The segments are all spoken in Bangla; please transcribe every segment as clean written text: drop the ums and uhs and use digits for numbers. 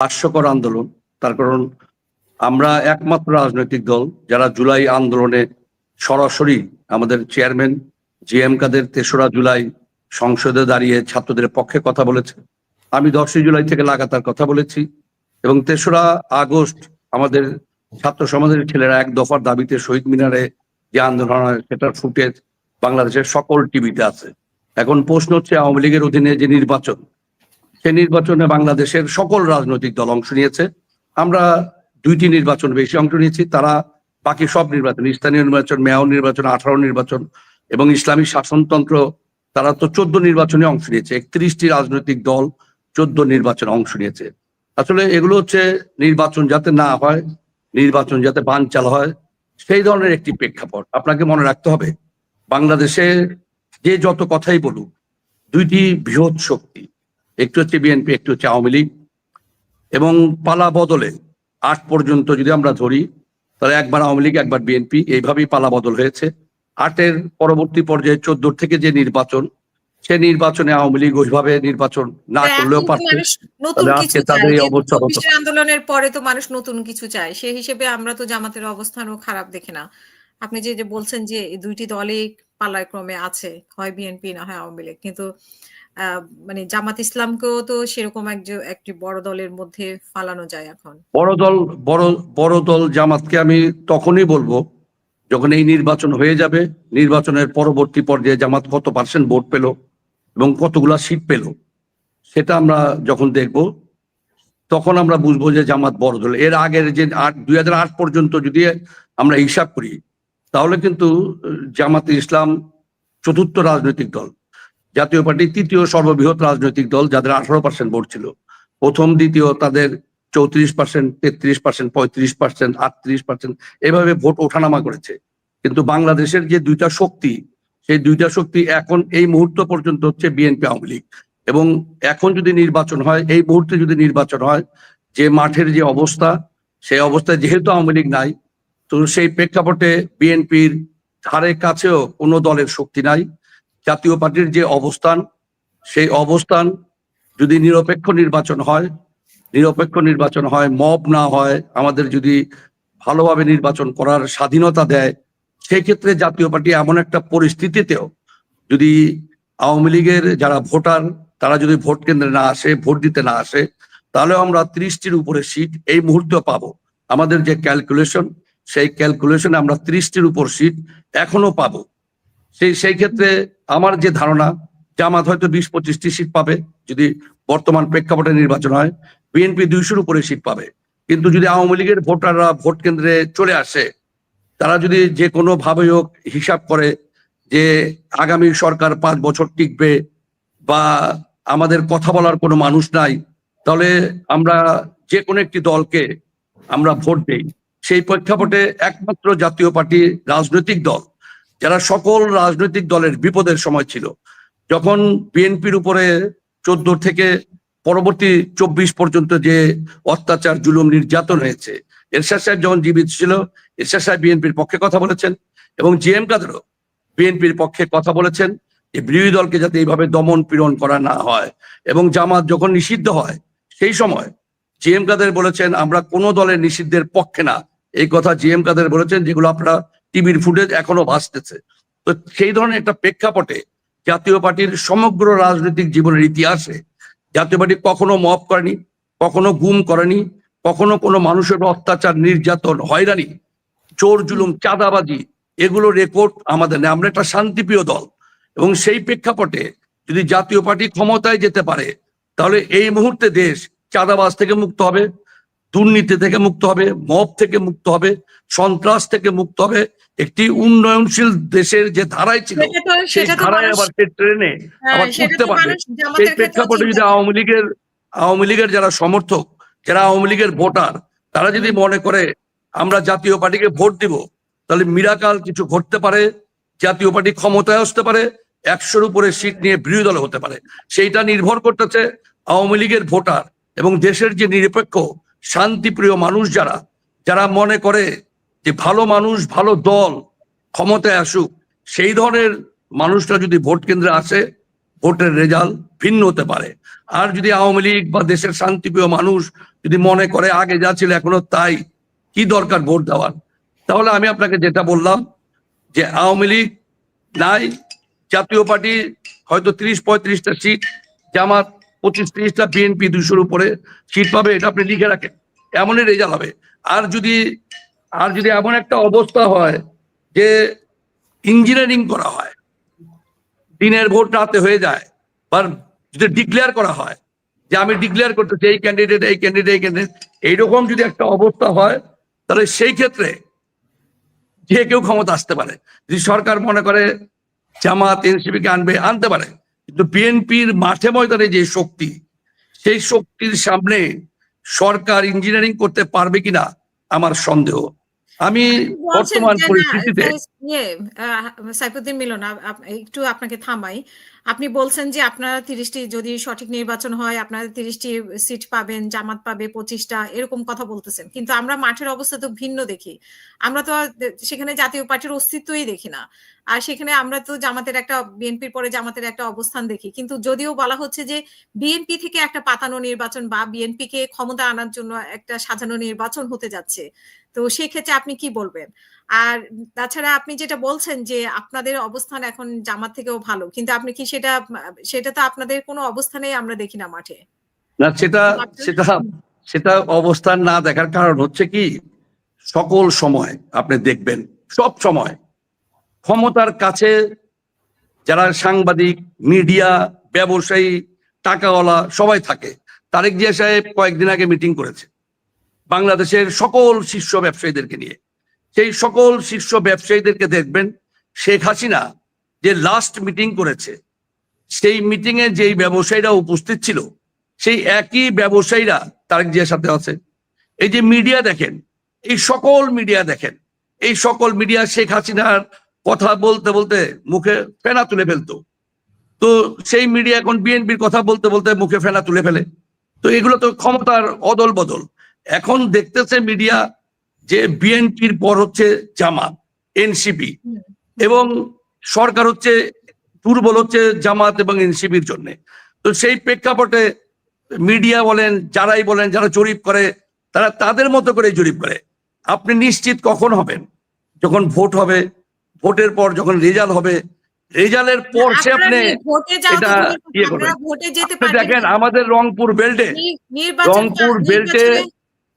হাস্যকর আন্দোলন। তার কারণ আমরা একমাত্র রাজনৈতিক দল যারা জুলাই আন্দোলনে সরাসরি আমাদের চেয়ারম্যান জি.এম. কাদের ৩রা জুলাই সংসদে দাঁড়িয়ে ছাত্রদের পক্ষে কথা বলেছে। আমি 10ই জুলাই থেকে লাগাতার কথা বলেছি এবং ৩রা আগস্ট আমাদের ছাত্র সমাজের ছেলেরা এক দফার দাবিতে শহীদ মিনারে যে আন্দোলন হয় সেটার ফুটেজ বাংলাদেশের সকল টিভিতে আছে। এখন প্রশ্ন হচ্ছে আওয়ামী লীগের অধীনে যে নির্বাচন, সেই নির্বাচনে বাংলাদেশের সকল রাজনৈতিক দল অংশ নিয়েছে। আমরা 2টি নির্বাচন বেশি অংশ নিয়েছি, তারা বাকি সব নির্বাচন, স্থানীয় নির্বাচন, মেয়র নির্বাচন, 18 নির্বাচন এবং ইসলামী শাসনতন্ত্র, তারা তো 14 নির্বাচনে অংশ নিয়েছে। 31টি রাজনৈতিক দল 14 নির্বাচনে অংশ নিয়েছে। আসলে এগুলো হচ্ছে নির্বাচন যাতে না হয়, নির্বাচন যাতে বানচাল হয়, সেই ধরনের একটি প্রেক্ষাপট। আপনাকে মনে রাখতে হবে, বাংলাদেশে যে যত কথাই বলুক, 2টি বৃহৎ শক্তি, একটু হচ্ছে বিএনপি, একটু হচ্ছে আওয়ামী লীগ। এবং পালা বদলে 8 পর্যন্ত যদি আমরা ধরি, তাহলে একবার আওয়ামী লীগ একবার বিএনপি, এইভাবেই পালা বদল হয়েছে। 8-এর পরবর্তী পর্যায়ে 14 থেকে যে নির্বাচন, সে নির্বাচনে আওয়ামী লীগ ওইভাবে নির্বাচন না করলেও পারত। আজকে তাদের এই অবস্থা হতো। আন্দোলনের পরে তো মানুষ নতুন কিছু চায়, সেই হিসেবে আমরা তো জামাতের অবস্থানও খারাপ দেখি না। আপনি যে বলছেন যে 2টি দলই পালাক্রমে আছে, হয় বিএনপি না হয় আওয়ামী লীগ, কিন্তু মানে জামাত ইসলামকেও তো সেরকম একটি বড় দলের মধ্যে ফালানো যায় এখন। বড় দল জামাতকে আমি তখনই বলবো যখন এই নির্বাচন হয়ে যাবে, নির্বাচনের পরবর্তী পর্যায়ে জামাত কত পার্সেন্ট ভোট পেল এবং কতগুলা সিট পেল, সেটা আমরা যখন দেখব তখন আমরা বুঝবো যে জামাত বড় দল। এর আগের যে 2008 পর্যন্ত যদি আমরা হিসাব করি, তাহলে কিন্তু জামাতে ইসলাম 4র্থ রাজনৈতিক দল, জাতীয় পার্টি 3য় সর্ববৃহৎ রাজনৈতিক দল, যাদের 18% ভোট ছিল। প্রথম দ্বিতীয় তাদের 34%, 33%, 35%, 38%, এভাবে ভোট ওঠানামা করেছে। কিন্তু বাংলাদেশের যে 2টা শক্তি, সেই 2টা শক্তি এখন এই মুহূর্ত পর্যন্ত হচ্ছে বিএনপি আওয়ামী লীগ। এবং এখন যদি নির্বাচন হয়, এই মুহূর্তে যদি নির্বাচন হয়, যে মাঠের যে অবস্থা, সেই অবস্থায় যেহেতু আওয়ামী লীগ নাই, তো সেই প্রেক্ষাপটে বিএনপির ধারে কাছেও কোনো দলের শক্তি নাই। জাতীয় পার্টির যে অবস্থান, সেই অবস্থান যদি নিরপেক্ষ নির্বাচন হয়, মব না হয়, আমাদের যদি ভালোভাবে নির্বাচন করার স্বাধীনতা দেয়, সেই ক্ষেত্রে জাতীয় পার্টি এমন একটা পরিস্থিতিতেও যদি আওয়ামী লীগের যারা ভোটার, তারা যদি ভোট কেন্দ্রে না আসে, ভোট দিতে না আসে, তাহলে আমরা 30টির উপরে সিট এই মুহূর্তে পাবো। আমাদের যে ক্যালকুলেশন, সেই ক্যালকুলেশনে আমরা 30টির উপর সিট এখনো পাবো। সেই ক্ষেত্রে আমার যে ধারণা, জামাত হয়তো 20-25টি সিট পাবে যদি বর্তমান প্রেক্ষাপটে নির্বাচন হয়, বিএনপি 200-র উপরে সিট পাবে। কিন্তু যদি আওয়ামী লীগের ভোটাররা ভোট কেন্দ্রে চলে আসে, তারা যদি যে কোনো ভাবে হোক হিসাব করে যে আগামী সরকার 5 বছর টিকবে বা আমাদের কথা বলার কোনো মানুষ নাই, তাহলে আমরা যে কোনো একটি দলকে আমরা ভোট দেই। সেই প্রেক্ষাপটে একমাত্র জাতীয় পার্টি রাজনৈতিক দল, যারা সকল রাজনৈতিক দলের বিপদের সময় ছিল, যখন বিএনপির উপরে 14 থেকে পরবর্তী 24 পর্যন্ত যে অত্যাচার, জুলুম, নির্যাতন হয়েছে, এরশাদ সাহেব যখন জীবিত ছিল, এরশাদ সাহেব বিএনপির পক্ষে কথা বলেছেন এবং জি.এম. কাদেরও বিএনপির পক্ষে কথা বলেছেন যে বিরোধী দলকে যাতে এইভাবে দমন পীড়ন করা না হয়। এবং জামাত যখন নিষিদ্ধ হয়, সেই সময় জি.এম. কাদের বলেছেন আমরা কোনো দলের নিষিদ্ধের পক্ষে না। এই কথা জি.এম. কাদের বলেছেন, যেগুলো আপনারা টিভির ফুটেজ এখনো ভাসতেছে। তো সেই ধরনের একটা প্রেক্ষাপটে জাতীয় পার্টির সমগ্র রাজনৈতিক জীবনের ইতিহাসে জাতীয় পার্টি কখনো মব করেনি, কখনো গুম করেনি, কখনো কোনো মানুষের অত্যাচার, নির্যাতন, হয়রানি, চোর জুলুম, চাঁদাবাজি, এগুলো রেকর্ড আমাদের নেই। আমরা একটা শান্তিপ্রিয় দল এবং সেই প্রেক্ষাপটে যদি জাতীয় পার্টি ক্ষমতায় যেতে পারে, তাহলে এই মুহূর্তে দেশ চাঁদাবাজ থেকে মুক্ত হবে, দুর্নীতি থেকে মুক্ত হবে, মব থেকে মুক্ত হবে, সন্ত্রাস থেকে মুক্ত হবে। একটি উন্নয়নশীল দেশের যে ধারায় ছিল, সেই ধারায় আবার সে ট্রেনে আবার উঠতে পারবে। সেই প্রেক্ষাপটে যদি আওয়ামী লীগের যারা সমর্থক, যারা আওয়ামী লীগের ভোটার, তারা যদি মনে করে আমরা জাতীয় পার্টিকে ভোট দিব, তাহলে মিরাকাল কিছু ঘটতে পারে। জাতীয় পার্টি ক্ষমতায় আসতে পারে, 100-র উপরে সিট নিয়ে বিরোধী দল হতে পারে। সেইটা নির্ভর করতেছে আওয়ামী লীগের ভোটার এবং দেশের যে নিরপেক্ষ শান্তিপ্রিয় মানুষ, যারা মনে করে যে ভালো মানুষ, ভালো দল ক্ষমতায় আসুক, সেই ধরনের মানুষরা যদি ভোট কেন্দ্রে আসে, ভোটের রেজাল্ট ভিন্ন হতে পারে। আর যদি আওয়ামী লীগ বা দেশের শান্তিপ্রিয় মানুষ যদি মনে করে আগে যা ছিল এখনো তাই, কি দরকার ভোট দেওয়ার? তাহলে আমি আপনাকে যেটা বললাম যে আওয়ামী লীগ নাই, জাতীয় পার্টি হয়তো 30-35টা সিট, জামাত 25-30টা, বিএনপি 200-র উপরে সিট পাবে, এটা আপনি লিখে রাখেন, এমনই রেজাল্ট হবে। আর যদি এমন একটা অবস্থা হয় যে ইঞ্জিনিয়ারিং করা হয়, দিনের ভোট রাতে হয়ে যায়, বা যদি ডিক্লেয়ার করা হয় যে আমি ডিক্লেয়ার করতেছি এই ক্যান্ডিডেট এই ক্যান্ডিডেট এই ক্যান্ডিডেট, এইরকম যদি একটা অবস্থা হয়, তাহলে সেই ক্ষেত্রে যে কেউ ক্ষমতা আসতে পারে। যদি সরকার মনে করে জামাত এনসিপি কে আনতে পারে, কিন্তু বিএনপির মাঠে ময়দানে যে শক্তি, সেই শক্তির সামনে সরকার ইঞ্জিনিয়ারিং করতে পারবে কিনা আমার সন্দেহ। আমি বলছেন বর্তমান যে না, পরিস্থিতিতে ইয়ে, সাইফুদ্দিন মিলন, একটু আপনাকে থামাই। আপনি বলছেন যে আপনারা 30টি যদি সঠিক নির্বাচন হয় আপনারা 30টি সিট পাবেন, জামাত পাবে 25টা, এরকম কথা বলতেছেন। কিন্তু আমরা মাঠের অবস্থা তো ভিন্ন দেখি। আমরা তো আর সেখানে জাতীয় পার্টির অস্তিত্বই দেখি না। আর সেখানে আমরা তো বিএনপির পরে জামাতের একটা অবস্থান দেখি। কিন্তু যদিও বলা হচ্ছে যে বিএনপি থেকে একটা পাতানো নির্বাচন বা বিএনপিকে ক্ষমতা আনার জন্য একটা সাজানো নির্বাচন হতে যাচ্ছে। তো সেক্ষেত্রে আপনি কি বলবেন? আর তাছাড়া আপনি যেটা বলছেন যে আপনাদের অবস্থান এখন জামাত থেকেও ভালো, কিন্তু আপনি কি সেটা তো আপনাদের কোনো অবস্থানেই আমরা দেখি না মাঠে। না, সেটা সেটা অবস্থান না দেখার কারণ হচ্ছে কি, সকল সময় আপনি দেখবেন, সব সময় ক্ষমতার কাছে যারা সাংবাদিক, মিডিয়া, ব্যবসায়ী, টাকাওয়ালা সবাই থাকে। তারেক জিয়া সাহেব কয়েকদিন আগে মিটিং করেছে বাংলাদেশের সকল শীর্ষ ব্যবসায়ীদেরকে নিয়ে। সেই সকল শীর্ষ ব্যবসায়ীদেরকে দেখবেন, শেখ হাসিনা যে লাস্ট মিটিং করেছে, সেই মিটিং এ যেই ব্যবসায়ীরা উপস্থিত ছিল, সেই একই ব্যবসায়ীরা তারেক জিয়ার সাথে আছে। এই যে মিডিয়া দেখেন, এই সকল মিডিয়া দেখেন, এই সকল মিডিয়া শেখ হাসিনার কথা বলতে বলতে মুখে ফেনা তুলে ফেলতো। তো সেই মিডিয়া এখন বিএনপির কথা বলতে বলতে মুখে ফেনা তুলে ফেলে। তো এগুলো তো ক্ষমতার অদল বদল। এখন দেখতেছে মিডিয়া যে বিএনপির পর হচ্ছে জামাত, এনসিপি, এবং সরকার হচ্ছে দুর্বল হচ্ছে জামাত এবং এনসিপির জন্য। তো সেই প্রেক্ষাপটে মিডিয়া বলেন, যারাই বলেন, যারা জরিপ করে, তারা তাদের মতো করে জরিপ করে। আপনি নিশ্চিত কখন হবেন? যখন ভোট হবে, ভোটের পর যখন রেজাল্ট হবে, রেজাল্টের পর সে আপনি এটা ইয়ে করবেন। আপনি দেখেন আমাদের রংপুর বেল্টে, রংপুর বেল্টে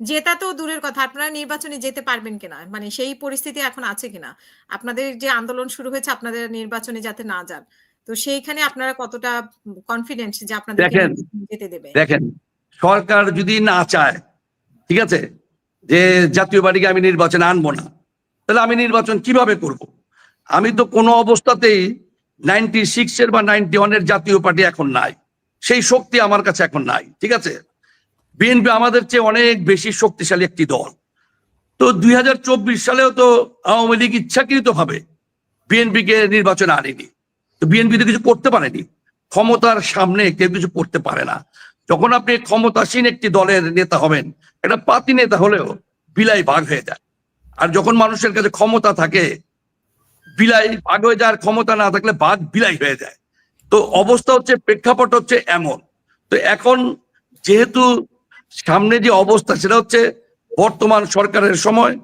জেতা তো দূরের কথা, আপনারা নির্বাচনে যেতে পারবেন কিনা, মানে সেই পরিস্থিতি এখন আছে কিনা? আপনাদের যে আন্দোলন শুরু হয়েছে আপনাদের নির্বাচনে যাতে না যান, তো সেইখানে আপনারা কতটা কনফিডেন্ট যে আপনাদেরকে যেতে দেবে? দেখেন, সরকার যদি না চায়, ঠিক আছে, যে জাতীয় পার্টিকে আমি নির্বাচনে আনবো না, তাহলে আমি নির্বাচন কিভাবে করব? আমি তো কোনো অবস্থাতেই 96-এর বা 91-এর জাতীয় পার্টি এখন নাই, সেই শক্তি আমার কাছে এখন নাই, ঠিক আছে। বিএনপি আমাদের চেয়ে অনেক বেশি শক্তিশালী একটি দল। তো 2024 সালেও তো আওয়ামী লীগ ইচ্ছাকৃত ভাবে বিএনপিকে নির্বাচনে আনেনি। তো বিএনপি তো কিছু করতে পারেনি। ক্ষমতার সামনে কেউ কিছু করতে পারে না। যখন আপনি ক্ষমতাসীন একটি দলের নেতা হবেন, একটা পাতি নেতা হলেও বিলাই ভাগ হয়ে যায়। আর যখন মানুষের কাছে ক্ষমতা থাকে, বিলাই ভাগ হয়ে যায়, আর ক্ষমতা না থাকলে ভাগ বিলাই হয়ে যায়। তো অবস্থা হচ্ছে, প্রেক্ষাপট হচ্ছে এমন। তো এখন যেহেতু সামনে যে অবস্থা, সেটা হচ্ছে বর্তমান সরকারের সময়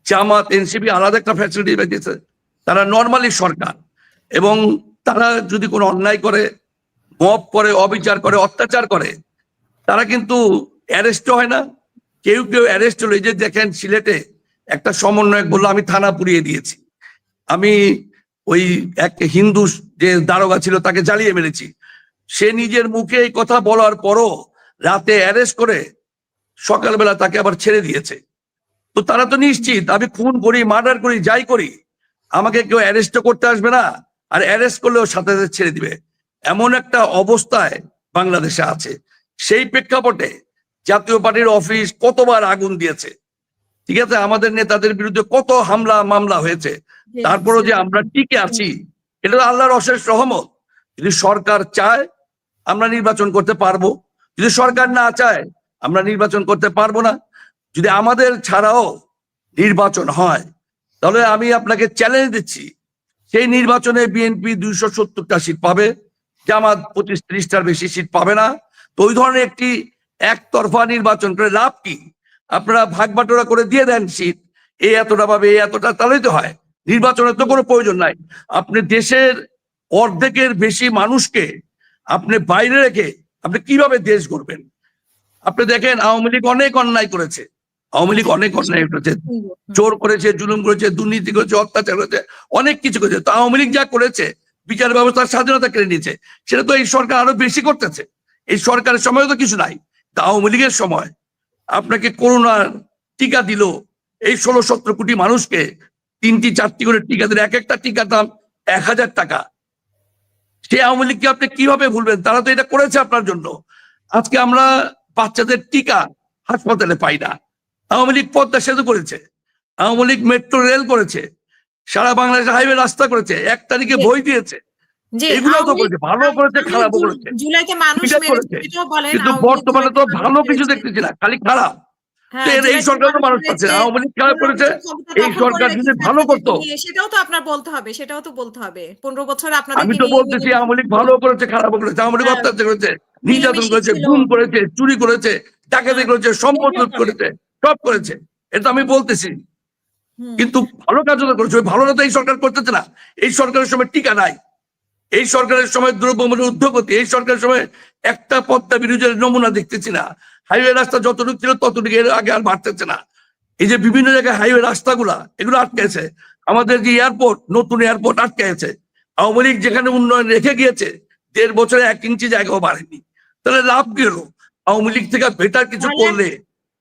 জামাত এনসিপি আলাদা একটা ফ্যাসিলিটি পেয়েছে, তারা নর্মালি সরকার, এবং তারা যদি কোনো অন্যায় করে, মব করে, অবিচার করে, অত্যাচার করে, তারা কিন্তু অ্যারেস্ট হয় না। কেউ কেউ অ্যারেস্ট হলো, এই যে দেখেন সিলেটে একটা সমন্বয়ক বললো আমি থানা পুড়িয়ে দিয়েছি, আমি ওই এক হিন্দু যে দারোগা ছিল তাকে জ্বালিয়ে মেরেছি। সে নিজের মুখে এই কথা বলার পরও রাতে অ্যারেস্ট করে সকালবেলা তাকে আবার ছেড়ে দিয়েছে। তো তারা তো নিশ্চিত আমি খুন করি, মার্ডার করি, যাই করি, আমাকে কেউ অ্যারেস্ট করতে আসবে না, আর অ্যারেস্ট করলেও সাথে সাথে ছেড়ে দিবে। এমন একটা অবস্থায় বাংলাদেশে আছে। সেই প্রেক্ষাপটে জাতীয় পার্টির অফিস কতবার আগুন দিয়েছে, ঠিক আছে, আমাদের নেতাদের বিরুদ্ধে কত হামলা মামলা হয়েছে, তারপরও যে আমরা টিকে আছি, এটা তো আল্লাহর অশেষ রহমত। যদি সরকার চায় আমরা নির্বাচন করতে পারবো, যদি সরকার না চায় আমরা নির্বাচন করতে পারবো না। যদি আমাদের ছাড়াও নির্বাচন হয়, তাহলে আমি আপনাকে চ্যালেঞ্জ দিচ্ছি, সেই নির্বাচনে বিএনপি 270টা সিট পাবে, জামাত 25-30টার বেশি সিট পাবে না। তো ওই ধরনের একটি একতরফা নির্বাচন করে লাভ কি? আপনারা ভাগ বাটোয়ারা করে দিয়ে দেন সিট, এ এতটা পাবে, এ এতটা, তাহলেই তো হয়। নির্বাচনের তো কোনো প্রয়োজন নাই। আপনি দেশের অর্ধেকের বেশি মানুষকে আপনি বাইরে রেখে আপনি কিভাবে দেশ গড়বেন? আপনি দেখেন আওয়ামী লীগ অনেক অন্যায় করেছে, আওয়ামী লীগ জি, অনেক অন্যায় করেছে, শুনবো। চোর করেছে, জুলুম করেছে, দুর্নীতি করেছে, অত্যাচার করেছে, অনেক কিছু করেছে। তো আওয়ামী লীগ যা করেছে, বিচার ব্যবস্থার স্বাধীনতা কেড়ে নিয়েছে, সেটা তো এই সরকার আরো বেশি করতেছে। এই সরকারের সময় তো কিছু নাই। তা আওয়ামী লীগের সময় আপনাকে করোনার টিকা দিল, এই 16-17 কোটি মানুষকে 3টি-4টি করে টিকা দিল, এক একটা টিকার দাম 1000 টাকা। সেই আওয়ামী লীগকে আপনি কিভাবে ভুলবেন? তারা তো এটা করেছে আপনার জন্য। আজকে আমরা বাচ্চাদের টিকা হাসপাতালে পাই না। আওয়ামী লীগ পদ্মা সেতু করেছে, আওয়ামী লীগ মেট্রো রেল করেছে, সারা বাংলাদেশে হাইওয়ে রাস্তা করেছে, 1 তারিখে জি, বই দিয়েছে। জি, এগুলো তো আওয়ামী লীগ করেছে, ভালো করেছে, আওয়ামী লীগ খারাপও করেছে, জুলাইতে মানুষ দুইটা মেরেছে করেছে। এটাও বলেন, কিন্তু আওয়ামী লীগ বর্তমানে জুলাইতে তো মানুষ ভালো কিছু মেরেছে। দেখতেছি না, খালি খারাপ। তো হ্যাঁ, এই জুলাইতে সরকার তো মানুষ মানুষ পাচ্ছে মেরেছে, না। আওয়ামী লীগ খারাপ 15 করেছে, বছর ক্ষমতা এই দখল করে সরকার যদি রেখেছে ভালো আপনাদেরকে করতো। নিয়ে, সেটাও তো আপনার বলতে হবে, সেটাও তো বলতে হবে। 15 বছর আমি আপনাদেরকে তো নিয়ে বলতেছি আওয়ামী লীগ ভালো করেছে, খারাপও করেছে। আওয়ামী লীগ অত্যাচার করেছে, নির্যাতন মিলেমিশে করেছে, ছিল। গুম করেছে, চুরি করেছে, ডাকাতি হ্যাঁ, করেছে, সম্পদ এটাও লুট করে। করেছে, সব করেছে। এটা আমি বলতেছি। হুম, কিন্তু ভালো কাজও করেছে, ওই ভালোটা তো এই সরকার করতেছে না। এই সরকারের সময় টিকা নাই, এই সরকারের সময় দ্রব্যমূল্যের ঊর্ধ্বগতি, এই সরকারের সময় একটা পদ্মা ব্রিজের নমুনা দেখতেছি না। হাইওয়ে রাস্তা যতটুকু ছিল ততটুকু, এর আগে আর বাড়তেছে না। এই যে বিভিন্ন জায়গায় হাইওয়ে রাস্তাগুলা এগুলো আটকেছে, আমাদের যে এয়ারপোর্ট, নতুন এয়ারপোর্ট আটকে আছে। আওয়ামী লীগ যেখানে উন্নয়ন রেখে গিয়েছে, 1.5 বছরে 1 ইঞ্চি জায়গাও বাড়েনি। তাহলে লাভ কি হলো? আওয়ামী লীগ থেকে বেটার কিছু তাহলে করলে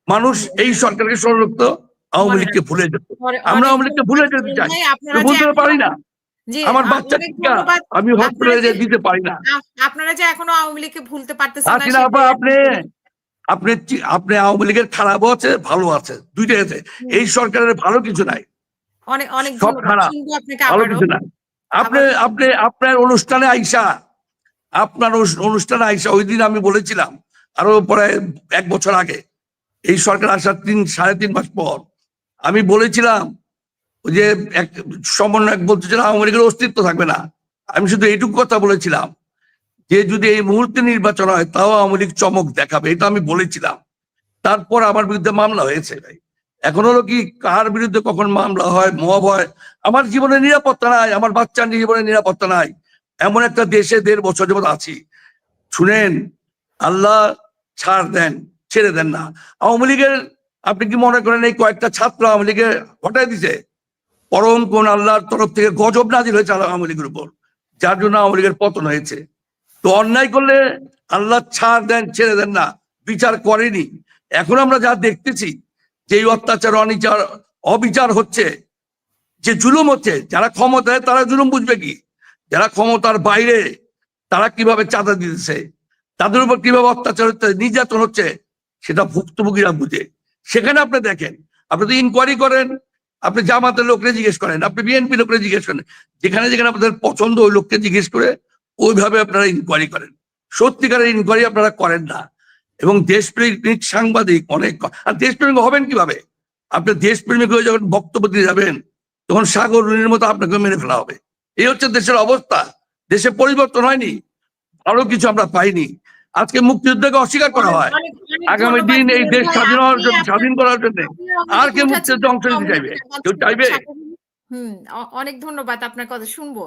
মানুষ এই সরকারকে স্মরণ রাখতো, আওয়ামী মনে লীগকে রাখবেন। ভুলে যেত। আমরা অনেক আওয়ামী লীগকে ধন্যবাদ ভুলে যেতে তরুণ চাই, ভাই। আপনারা কিন্তু যে ভুলতে এখনো, পারি না। জি, আমার বাচ্চার অনেক টিকা ধন্যবাদ। আমি আপনারা হসপিটালে যে দিতে পারি না। আপনারা যে এখনো আওয়ামী লীগকে ভুলতে পারতেছেন না, হাসিনা আপা, সেটাই আপনি আপনি আপনি আওয়ামী লীগের খারাপও আছে, ভালো আছে, দুইটাই আছে। হুম, এই সরকারের ভালো কিছু নাই, অনেক অনেক সব ধন্যবাদ। খারাপ, শুনবো আপনাকে ভালো আবারও। কিছু নাই। আপনি আবার আপনি আপনার অনুষ্ঠানে আইসা, আপনার অনুষ্ঠানে আইসা ওই দিন আমি বলেছিলাম, আরো প্রায় 1 বছর আগে, এই সরকার আসার 3-3.5 মাস পর আমি বলেছিলাম, ওই যে এক সমন্বয়ক বলতেছিল আওয়ামী লীগের অস্তিত্ব থাকবে না। আমি শুধু এইটুকু কথা বলেছিলাম যে যদি এই মুহূর্তে নির্বাচন হয় তাও আওয়ামী লীগ চমক দেখাবে, এটা আমি বলেছিলাম। তারপর আমার বিরুদ্ধে মামলা হয়েছে ভাই। এখন হলো কি, কার বিরুদ্ধে কখন মামলা হয়, মব হয়, আমার জীবনের নিরাপত্তা নাই, আমার বাচ্চার জীবনের নিরাপত্তা নাই। এমন একটা দেশে 1.5 বছর যাবত আছি। শুনেন, আল্লাহ ছাড় দেন, ছেড়ে দেন না। আওয়ামী লীগের, আপনি কি মনে করেন এই কয়েকটা ছাত্র আওয়ামী লীগে হটাই দিছে? পরম কোন আল্লাহর তরফ থেকে গজব নাজিল হয়েছে আওয়ামী লীগের উপর, যার জন্য আওয়ামী লীগের পতন হয়েছে। তো অন্যায় করলে আল্লাহ ছাড় দেন, ছেড়ে দেন না, বিচার করেনি। এখন আমরা যা দেখতেছি, যে এই অত্যাচার, অনিচার, অবিচার হচ্ছে, যে জুলুম হচ্ছে, যারা ক্ষমতায় তারা জুলুম বুঝবে কি? যারা ক্ষমতার বাইরে, তারা কিভাবে চাঁদা দিতেছে, তাদের উপর কিভাবে অত্যাচার হচ্ছে, নির্যাতন হচ্ছে, সেটা ভুক্তভোগীরা বুঝে। সেখানে আপনি দেখেন, আপনি তো ইনকোয়ারি করেন, আপনি জামাতের লোকরে জিজ্ঞেস করেন, আপনি বিএনপি লোকরে জিজ্ঞেস করেন, যেখানে যেখানে আপনাদের পছন্দ ওই লোককে জিজ্ঞেস করে ওইভাবে আপনারা ইনকোয়ারি করেন। সত্যিকারের ইনকোয়ারি আপনারা করেন না। এবং দেশপ্রেমিক সাংবাদিক অনেক, আর দেশপ্রেমিক হবেন কিভাবে? আপনি দেশপ্রেমিক হয়ে যখন বক্তব্য দিয়ে যাবেন, তখন সাগর রুনির মতো আপনাকে মেরে ফেলা হবে। এই হচ্ছে দেশের অবস্থা। দেশে পরিবর্তন হয়নি, আরো কিছু আমরা পাইনি। আজকে মুক্তিযুদ্ধকে অস্বীকার করা অনেক হয়, অনেক অনেক আগামী ধন্যবাদ দিন এই তরুণ দেশ ভাই। স্বাধীন হওয়ার আপনি জন্য, আপনার স্বাধীন করার জন্য আপনি আওয়ামী আর লীগে কে উঠেছেন, মুক্তিযুদ্ধে অংশ আপনি নিতে আওয়ামী চাইবে? লীগের জামাত কেউ ছিলেন, চাইবে? সাথে হুম, অনেক ধন্যবাদ। আপনার কথা শুনবো।